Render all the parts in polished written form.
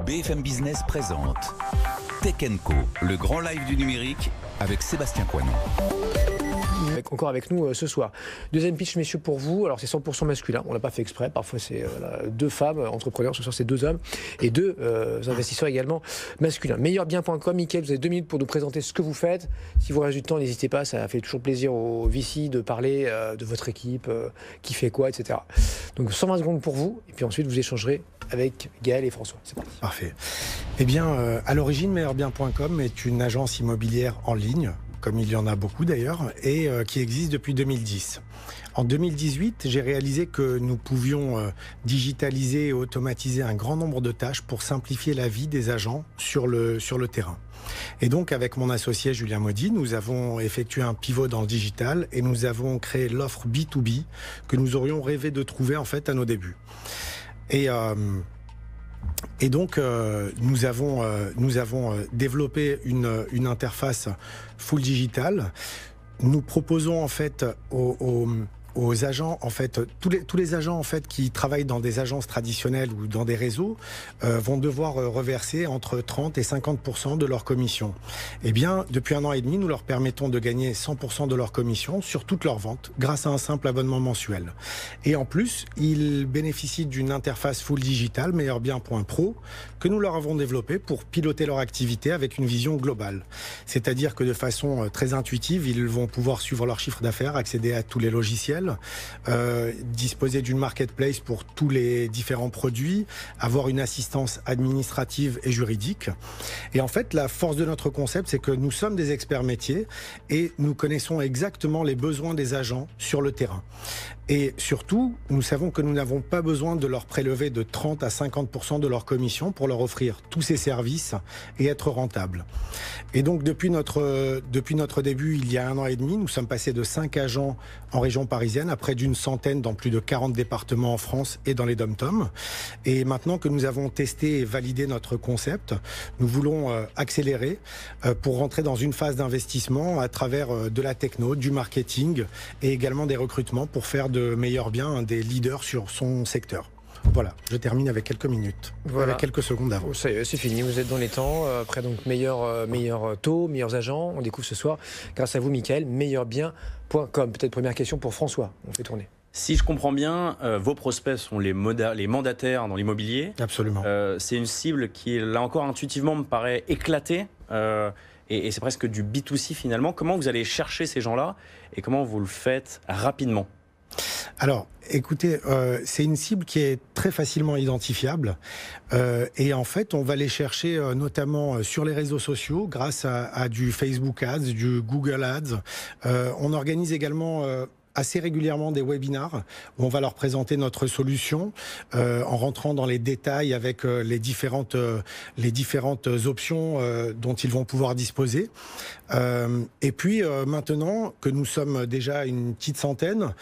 BFM Business présente Tech & Co, le grand live du numérique avec Sébastien Coinon. Encore avec nous ce soir. Deuxième pitch, messieurs, pour vous. Alors, c'est 100% masculin. On l'a pas fait exprès. Parfois, c'est deux femmes entrepreneurs. Ce soir, c'est deux hommes et deux investisseurs également masculins. Meilleurbien.com. Mickaël, vous avez 2 minutes pour nous présenter ce que vous faites. Si vous reste du temps, n'hésitez pas. Ça fait toujours plaisir aux VC de parler de votre équipe, qui fait quoi, etc. Donc, 120 secondes pour vous. Et puis ensuite, vous échangerez avec Gaël et François. C'est parti. Parfait. Eh bien, à l'origine, meilleurbien.com est une agence immobilière en ligne, comme il y en a beaucoup d'ailleurs, et qui existe depuis 2010. En 2018, j'ai réalisé que nous pouvions digitaliser et automatiser un grand nombre de tâches pour simplifier la vie des agents sur le terrain. Et donc, avec mon associé Julien Maudy, nous avons effectué un pivot dans le digital et nous avons créé l'offre B2B que nous aurions rêvé de trouver en fait à nos débuts. Et donc, nous avons développé une interface full digital. Nous proposons en fait aux agents, en fait, tous les agents en fait qui travaillent dans des agences traditionnelles ou dans des réseaux vont devoir reverser entre 30 et 50% de leur commission. Eh bien, depuis 1 an et demi, nous leur permettons de gagner 100% de leur commission sur toutes leurs ventes grâce à un simple abonnement mensuel. Et en plus, ils bénéficient d'une interface full digital, meilleurbien.pro, que nous leur avons développée pour piloter leur activité avec une vision globale. C'est-à-dire que de façon très intuitive, ils vont pouvoir suivre leur chiffre d'affaires, accéder à tous les logiciels, disposer d'une marketplace pour tous les différents produits, avoir une assistance administrative et juridique. Et en fait, la force de notre concept, c'est que nous sommes des experts métiers et nous connaissons exactement les besoins des agents sur le terrain. Et surtout, nous savons que nous n'avons pas besoin de leur prélever de 30 à 50% de leur commission pour leur offrir tous ces services et être rentables. Et donc, depuis notre début, il y a 1 an et demi, nous sommes passés de 5 agents en région parisienne à près d'une centaine dans plus de 40 départements en France et dans les DOM-TOM. Et maintenant que nous avons testé et validé notre concept, nous voulons accélérer pour rentrer dans une phase d'investissement à travers de la techno, du marketing et également des recrutements pour faire de Meilleur Bien un des leaders sur son secteur. Voilà, je termine avec quelques minutes, avec quelques secondes avant. Ça y est, c'est fini, vous êtes dans les temps. Après, donc, meilleur taux, meilleurs agents. On découvre ce soir, grâce à vous, Mickaël, meilleurbien.com. Peut-être première question pour François, on fait tourner. Si je comprends bien, vos prospects sont les mandataires dans l'immobilier. Absolument. C'est une cible qui, là encore, intuitivement, me paraît éclatée. Et c'est presque du B2C finalement. Comment vous allez chercher ces gens-là et comment vous le faites rapidement ? Alors, écoutez, c'est une cible qui est très facilement identifiable et en fait, on va les chercher notamment sur les réseaux sociaux grâce à du Facebook Ads, du Google Ads. On organise également assez régulièrement des webinars où on va leur présenter notre solution en rentrant dans les détails avec les différentes options dont ils vont pouvoir disposer. Et puis maintenant que nous sommes déjà une petite centaine,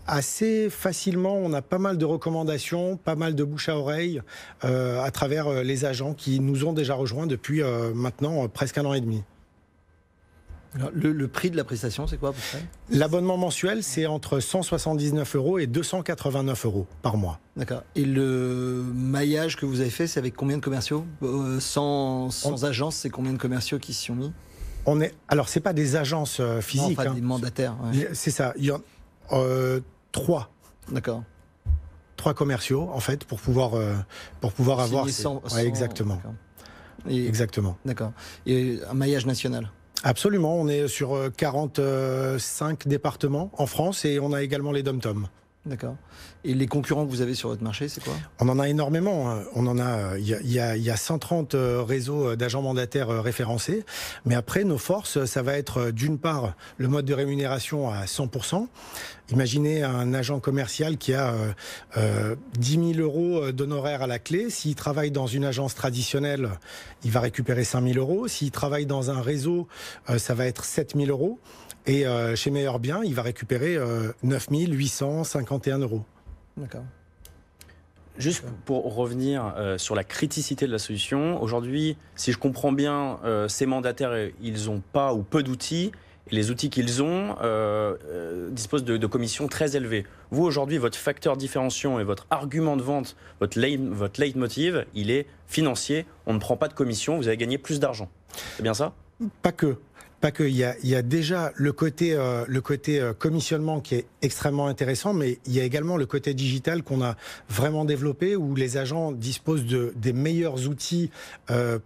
assez facilement, on a pas mal de recommandations, pas mal de bouche à oreille à travers les agents qui nous ont déjà rejoints depuis maintenant presque 1 an et demi. Alors, le prix de la prestation, c'est quoi à peu près ? L'abonnement mensuel, c'est entre 179 € et 289 € par mois. D'accord. Et le maillage que vous avez fait, c'est avec combien de commerciaux ? Sans agence, c'est combien de commerciaux qui s'y sont mis ? Alors, c'est pas des agences physiques. Non, pas des mandataires. Ouais. C'est ça. Il y a 3. D'accord. 3 commerciaux, en fait, pour pouvoir avoir... 100, ouais, exactement. Exactement. D'accord. Et un maillage national ? Absolument, on est sur 45 départements en France et on a également les DOM-TOM. D'accord. Et les concurrents que vous avez sur votre marché, c'est quoi ? On en a énormément. Il y a 130 réseaux d'agents mandataires référencés. Mais après, nos forces, ça va être d'une part le mode de rémunération à 100%. Imaginez un agent commercial qui a 10 000 € d'honoraires à la clé. S'il travaille dans une agence traditionnelle, il va récupérer 5 000 €. S'il travaille dans un réseau, ça va être 7 000 €. Et chez Meilleur Bien, il va récupérer 9 851 €. D'accord. Juste pour revenir sur la criticité de la solution, aujourd'hui, si je comprends bien, ces mandataires, ils n'ont pas ou peu d'outils, et les outils qu'ils ont disposent de commissions très élevées. vous aujourd'hui, votre facteur différenciant et votre argument de vente, votre leitmotiv, il est financier, on ne prend pas de commission, vous allez gagner plus d'argent. C'est bien ça ? Pas que. Il y a déjà le côté commissionnement qui est extrêmement intéressant, mais il y a également le côté digital qu'on a vraiment développé, où les agents disposent des meilleurs outils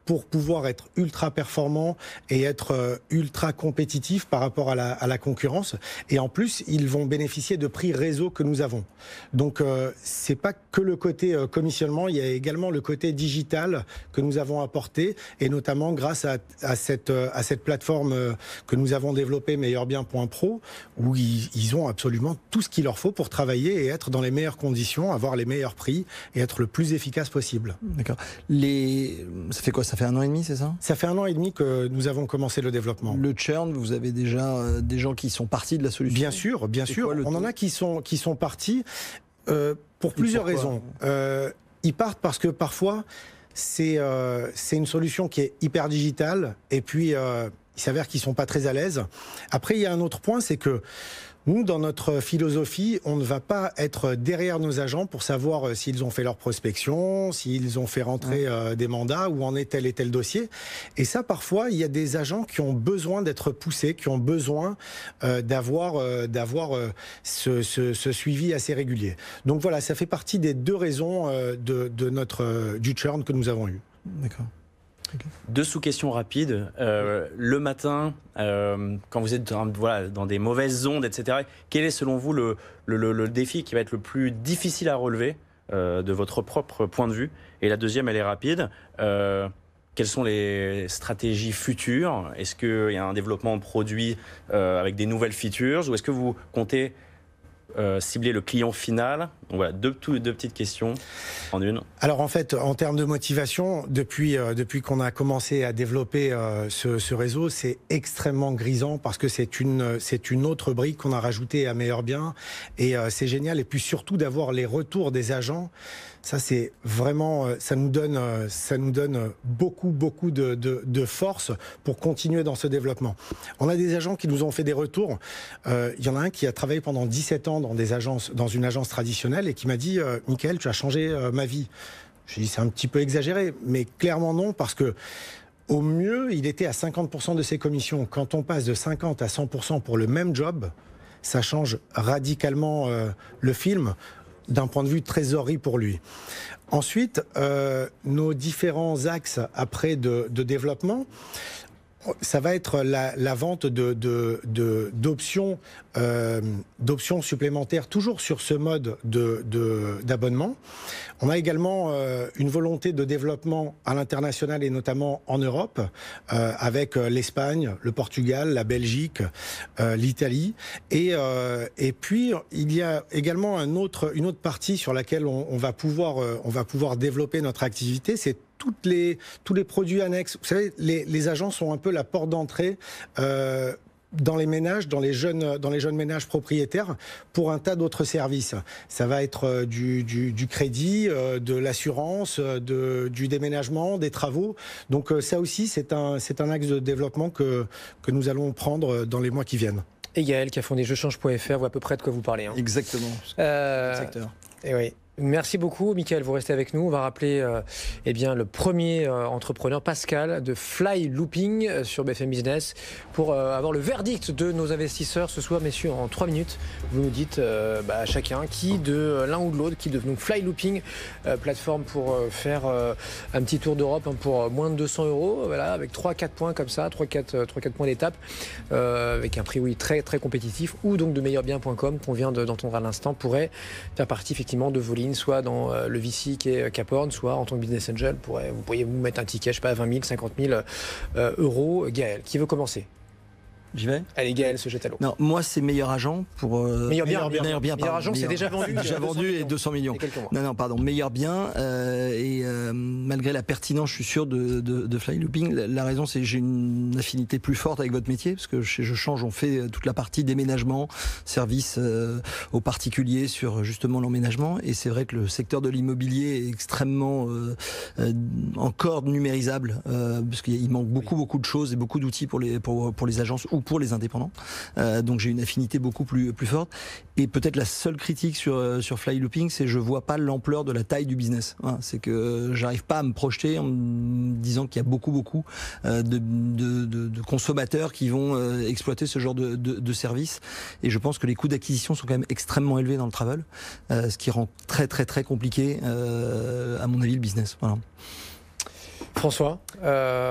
pour pouvoir être ultra performants et être ultra compétitifs par rapport à la concurrence. Et en plus, ils vont bénéficier de prix réseau que nous avons. Donc, c'est pas que le côté commissionnement, il y a également le côté digital que nous avons apporté, et notamment grâce à cette plateforme que nous avons développé meilleurbien.pro, où ils ont absolument tout ce qu'il leur faut pour travailler et être dans les meilleures conditions, avoir les meilleurs prix et être le plus efficace possible. D'accord. Ça fait quoi ? Ça fait 1 an et demi, c'est ça ? Ça fait 1 an et demi que nous avons commencé le développement. Le churn, vous avez déjà des gens qui sont partis de la solution ? Bien sûr. On en a qui sont partis pour plusieurs raisons. Ils partent parce que parfois, c'est une solution qui est hyper digitale, et puis il s'avère qu'ils sont pas très à l'aise. Après, il y a un autre point, c'est que nous, dans notre philosophie, on ne va pas être derrière nos agents pour savoir s'ils ont fait leur prospection, s'ils ont fait rentrer des mandats, où en est tel et tel dossier. Et ça, parfois, il y a des agents qui ont besoin d'être poussés, qui ont besoin d'avoir ce suivi assez régulier. Donc voilà, ça fait partie des 2 raisons du churn que nous avons eu. D'accord. Okay. 2 sous-questions rapides. Le matin, quand vous êtes dans des mauvaises ondes, etc., quel est selon vous le défi qui va être le plus difficile à relever de votre propre point de vue ? Et la deuxième, elle est rapide. Quelles sont les stratégies futures ? Est-ce qu'il y a un développement de produits avec des nouvelles features, ou est-ce que vous comptez cibler le client final? Donc voilà, deux petites questions en une. Alors en fait, en termes de motivation, depuis qu'on a commencé à développer ce réseau, c'est extrêmement grisant, parce que c'est une autre brique qu'on a rajoutée à Meilleur-Bien, et c'est génial. Et puis surtout d'avoir les retours des agents. Ça, c'est vraiment, ça nous donne beaucoup de force pour continuer dans ce développement. On a des agents qui nous ont fait des retours. Il y en a un qui a travaillé pendant 17 ans dans une agence traditionnelle, et qui m'a dit « Michael, tu as changé ma vie ». J'ai dit « C'est un petit peu exagéré », mais clairement non, parce que au mieux, il était à 50% de ses commissions. Quand on passe de 50 à 100% pour le même job, ça change radicalement le film, d'un point de vue trésorerie pour lui. Ensuite, nos différents axes après de développement, ça va être la vente d'options supplémentaires, toujours sur ce mode d'abonnement. On a également une volonté de développement à l'international, et notamment en Europe, avec l'Espagne, le Portugal, la Belgique, l'Italie. Et puis, il y a également une autre partie sur laquelle on va pouvoir développer notre activité, c'est tous les produits annexes. Vous savez, les agents sont un peu la porte d'entrée dans les ménages, dans les jeunes ménages propriétaires, pour un tas d'autres services. Ça va être du crédit, de l'assurance, du déménagement, des travaux. Donc ça aussi, c'est un axe de développement que nous allons prendre dans les mois qui viennent. Et Gaël, qui a fondé jechange.fr, voit à peu près de quoi vous parlez. Hein. Exactement. Et oui. Merci beaucoup, Michael. Vous restez avec nous. On va rappeler le premier entrepreneur, Pascal, de Fly Looping sur BFM Business, pour avoir le verdict de nos investisseurs ce soir. Messieurs, en 3 minutes, vous nous dites chacun qui de l'un ou de l'autre, qui de Fly Looping, plateforme pour faire un petit tour d'Europe pour moins de 200 €, voilà, avec 3-4 points comme ça, 3-4 points d'étape, avec un prix très très compétitif, ou donc de meilleurbien.com qu'on vient d'entendre à l'instant, pourrait faire partie effectivement de vos lignes, soit dans le VC qui est Cap Horn, soit en tant que business angel, vous pourriez vous mettre un ticket, je sais pas, 20 000, 50 000 euros. Gaël, qui veut commencer? J'y vais. Allez, Gaël, se jette à l'eau. Non, moi, c'est Meilleur Agent pour. Meilleur Bien, c'est déjà vendu. Déjà vendu et 200 millions. Non, pardon. Meilleur Bien. Malgré la pertinence, je suis sûr, de Fly Looping, la raison, c'est que j'ai une affinité plus forte avec votre métier, parce que chez Je Change, on fait toute la partie déménagement, service aux particuliers sur justement l'emménagement. Et c'est vrai que le secteur de l'immobilier est extrêmement encore numérisable, parce qu'il manque beaucoup de choses et beaucoup d'outils pour les agences ou pour les indépendants. Donc j'ai une affinité beaucoup plus forte. Et peut-être la seule critique sur Fly Looping, c'est que je vois pas l'ampleur de la taille du business. Hein, c'est que j'arrive pas à me projeter en me disant qu'il y a beaucoup de consommateurs qui vont exploiter ce genre de service. Et je pense que les coûts d'acquisition sont quand même extrêmement élevés dans le travel, ce qui rend très compliqué, à mon avis, le business. Voilà. François,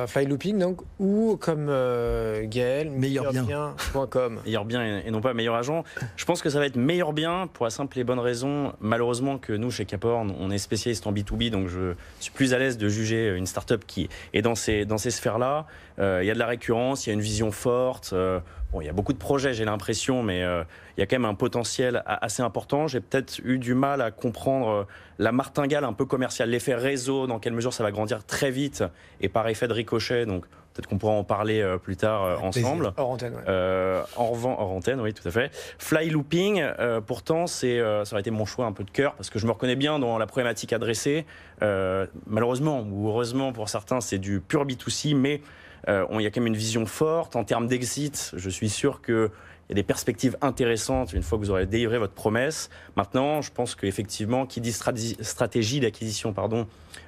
Fly Looping, donc, ou comme Gaël, meilleurbien.com. Meilleur bien et non pas meilleur agent. Je pense que ça va être meilleur bien pour la simple et bonne raison, malheureusement, que nous, chez Caphorn, on est spécialiste en B2B, donc je suis plus à l'aise de juger une start-up qui est dans ces sphères-là. Il y a de la récurrence, il y a une vision forte. Bon, il y a beaucoup de projets, j'ai l'impression, mais il y a quand même un potentiel assez important. J'ai peut-être eu du mal à comprendre la martingale un peu commerciale, l'effet réseau, dans quelle mesure ça va grandir très vite et par effet de ricochet. Donc peut-être qu'on pourra en parler plus tard ensemble. Hors antenne, ouais. Hors antenne, oui, tout à fait. Fly Looping, pourtant, ça aurait été mon choix un peu de cœur, parce que je me reconnais bien dans la problématique adressée. Malheureusement, ou heureusement pour certains, c'est du pur B2C, mais il y a quand même une vision forte. En termes d'exit, je suis sûr qu'il y a des perspectives intéressantes une fois que vous aurez délivré votre promesse. Maintenant, je pense qu'effectivement, qui dit stratégie d'acquisition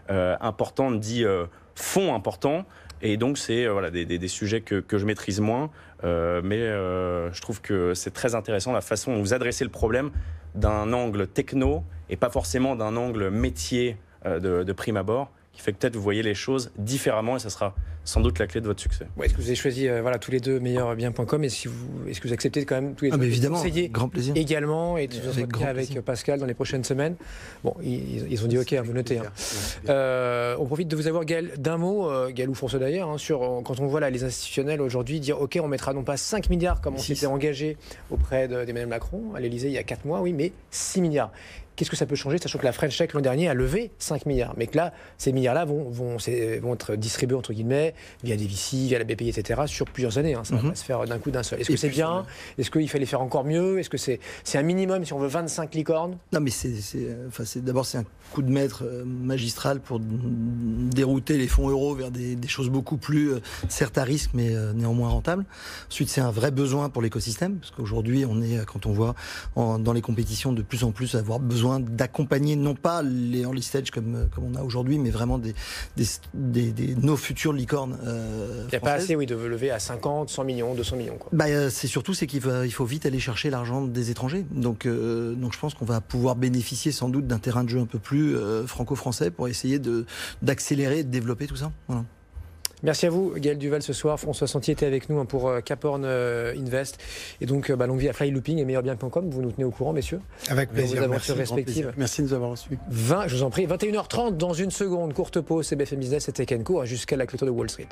importante dit fonds important. Et donc, c'est des sujets que je maîtrise moins. Mais je trouve que c'est très intéressant la façon dont vous adressez le problème d'un angle techno et pas forcément d'un angle métier de prime abord, qui fait que peut-être vous voyez les choses différemment et ça sera sans doute la clé de votre succès. Ouais, est-ce que vous avez choisi tous les deux meilleurbien.com, et est-ce que vous acceptez quand même tous les deux évidemment, conseiller grand plaisir. Également, et de vous entretenir avec Pascal dans les prochaines semaines. Bon, ils ont dit OK, vous notez. On profite de vous avoir, Gaël, d'un mot, Gaël ou François d'ailleurs, sur quand on voit là les institutionnels aujourd'hui dire OK, on mettra non pas 5 milliards comme on s'était engagé auprès d'Emmanuel Macron à l'Elysée il y a 4 mois, oui, mais 6 milliards. Qu'est-ce que ça peut changer, sachant que la French Tech l'an dernier a levé 5 milliards, mais que là, ces milliards-là vont être distribués, entre guillemets, via des VC, via la BPI, etc., sur plusieurs années. Ça va pas se faire d'un coup d'un seul. Est-ce que c'est bien? Est-ce qu'il fallait faire encore mieux? Est-ce que c'est un minimum si on veut 25 licornes? Non, mais d'abord, c'est un coup de maître magistral pour dérouter les fonds euros vers des choses beaucoup plus, certes à risque, mais néanmoins rentables. Ensuite, c'est un vrai besoin pour l'écosystème, parce qu'aujourd'hui, quand on voit dans les compétitions de plus en plus avoir besoin d'accompagner non pas les early stage comme on a aujourd'hui, mais vraiment nos futures licornes. Il n'y a pas assez de lever à 50, 100 millions, 200 millions. Quoi. C'est surtout qu'il faut vite aller chercher l'argent des étrangers. Donc je pense qu'on va pouvoir bénéficier sans doute d'un terrain de jeu un peu plus franco-français pour essayer d'accélérer et de développer tout ça. Voilà. Merci à vous, Gaël Duval, ce soir. François Sentier était avec nous pour Caphorn Invest. Et donc, longue vie à Fly Looping et meilleurbien.com. Vous nous tenez au courant, messieurs? Avec plaisir. Vos aventures respectives. Merci de nous avoir reçus. Je vous en prie. 21h30 dans une seconde. Courte pause, c'est BFM Business et Tech & Co. Jusqu'à la clôture de Wall Street.